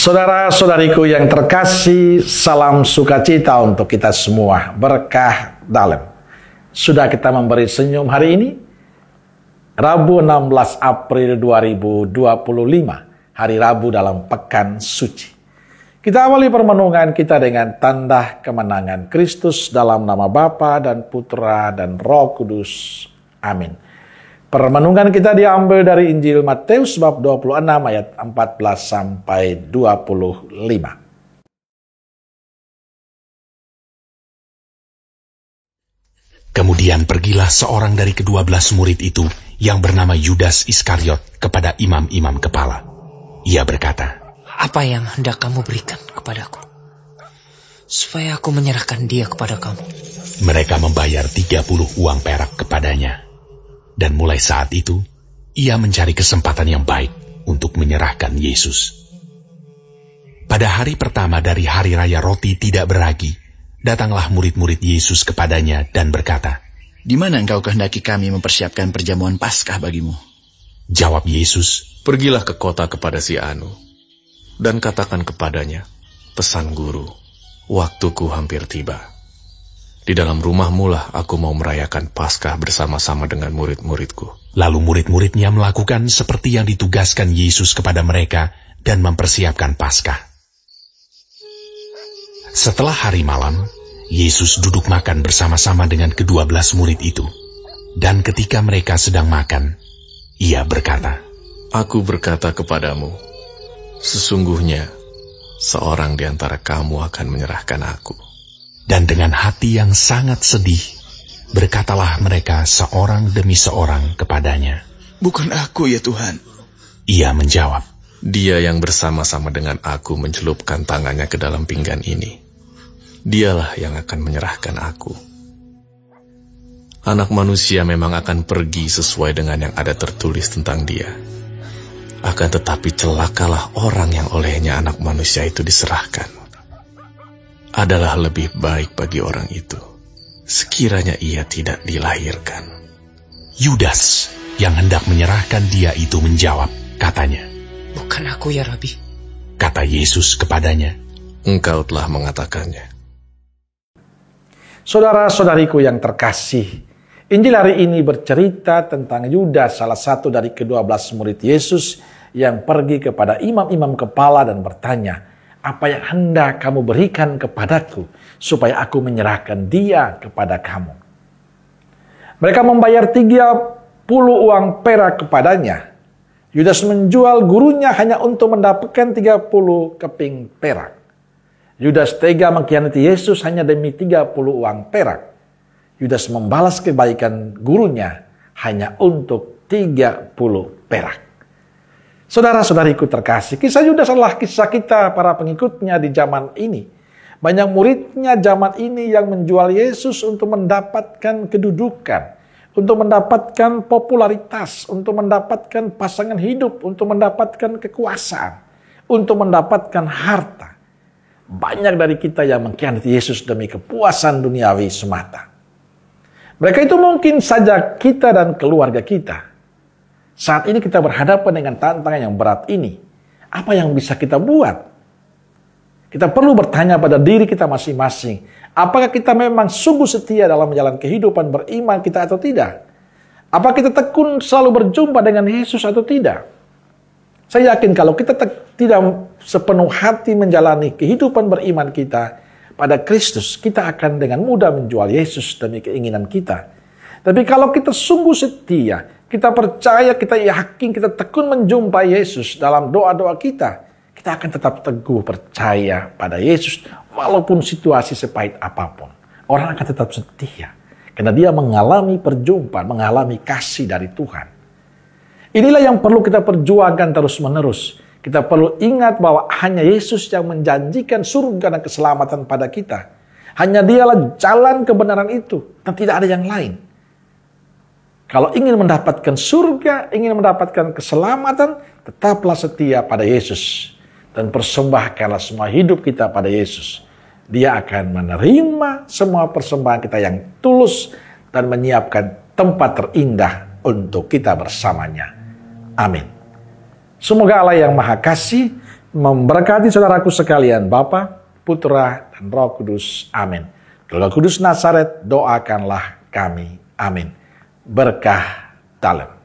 Saudara-saudariku yang terkasih, salam sukacita untuk kita semua, berkah dalam. Sudah kita memberi senyum hari ini, Rabu 16 April 2025, hari Rabu dalam Pekan Suci. Kita awali permenungan kita dengan tanda kemenangan Kristus dalam nama Bapa dan Putra dan Roh Kudus. Amin. Permenungan kita diambil dari Injil Matius bab 26 ayat 14 sampai 25. Kemudian pergilah seorang dari ke-12 murid itu yang bernama Yudas Iskariot kepada imam-imam kepala. Ia berkata, "Apa yang hendak kamu berikan kepadaku, supaya aku menyerahkan dia kepada kamu?" Mereka membayar 30 uang perak kepadanya. Dan mulai saat itu, ia mencari kesempatan yang baik untuk menyerahkan Yesus. Pada hari pertama dari hari raya roti tidak beragi, datanglah murid-murid Yesus kepadanya dan berkata, "Di mana engkau kehendaki kami mempersiapkan perjamuan Paskah bagimu?" Jawab Yesus, "Pergilah ke kota kepada si Anu, dan katakan kepadanya, pesan guru, waktuku hampir tiba. Di dalam rumahmu lah aku mau merayakan Paskah bersama-sama dengan murid-muridku." Lalu murid-muridnya melakukan seperti yang ditugaskan Yesus kepada mereka dan mempersiapkan Paskah. Setelah hari malam, Yesus duduk makan bersama-sama dengan ke-12 murid itu. Dan ketika mereka sedang makan, ia berkata, "Aku berkata kepadamu, sesungguhnya seorang di antara kamu akan menyerahkan aku." Dan dengan hati yang sangat sedih, berkatalah mereka seorang demi seorang kepadanya, "Bukan aku ya Tuhan." Ia menjawab, "Dia yang bersama-sama dengan aku mencelupkan tangannya ke dalam pinggan ini, dialah yang akan menyerahkan aku. Anak manusia memang akan pergi sesuai dengan yang ada tertulis tentang dia. Akan tetapi celakalah orang yang olehnya anak manusia itu diserahkan. Adalah lebih baik bagi orang itu sekiranya ia tidak dilahirkan." Yudas yang hendak menyerahkan dia itu menjawab, katanya, "Bukan aku ya Rabi." Kata Yesus kepadanya, "Engkau telah mengatakannya." Saudara-saudariku yang terkasih, Injil hari ini bercerita tentang Yudas, salah satu dari ke-12 murid Yesus yang pergi kepada imam-imam kepala dan bertanya, "Apa yang hendak kamu berikan kepadaku, supaya aku menyerahkan dia kepada kamu?" Mereka membayar 30 uang perak kepadanya. Yudas menjual gurunya hanya untuk mendapatkan 30 keping perak. Yudas tega mengkhianati Yesus hanya demi 30 uang perak. Yudas membalas kebaikan gurunya hanya untuk 30 perak. Saudara-saudariku terkasih, kisah Yudas adalah kisah kita para pengikutnya di zaman ini. Banyak muridnya zaman ini yang menjual Yesus untuk mendapatkan kedudukan, untuk mendapatkan popularitas, untuk mendapatkan pasangan hidup, untuk mendapatkan kekuasaan, untuk mendapatkan harta. Banyak dari kita yang mengkhianati Yesus demi kepuasan duniawi semata. Mereka itu mungkin saja kita dan keluarga kita. Saat ini kita berhadapan dengan tantangan yang berat ini. Apa yang bisa kita buat? Kita perlu bertanya pada diri kita masing-masing. Apakah kita memang sungguh setia dalam menjalani kehidupan beriman kita atau tidak? Apa kita tekun selalu berjumpa dengan Yesus atau tidak? Saya yakin kalau kita tidak sepenuh hati menjalani kehidupan beriman kita pada Kristus, kita akan dengan mudah menjual Yesus demi keinginan kita. Tapi kalau kita sungguh setia, kita percaya, kita yakin, kita tekun menjumpai Yesus dalam doa-doa kita, kita akan tetap teguh percaya pada Yesus walaupun situasi sepahit apapun. Orang akan tetap setia karena dia mengalami perjumpaan, mengalami kasih dari Tuhan. Inilah yang perlu kita perjuangkan terus-menerus. Kita perlu ingat bahwa hanya Yesus yang menjanjikan surga dan keselamatan pada kita. Hanya dialah jalan kebenaran itu dan tidak ada yang lain. Kalau ingin mendapatkan surga, ingin mendapatkan keselamatan, tetaplah setia pada Yesus. Dan persembahkanlah semua hidup kita pada Yesus. Dia akan menerima semua persembahan kita yang tulus dan menyiapkan tempat terindah untuk kita bersamanya. Amin. Semoga Allah yang Maha Kasih memberkati saudaraku sekalian, Bapa, Putra, dan Roh Kudus. Amin. Keluarga Kudus Nazaret, doakanlah kami. Amin. Berkah dalam.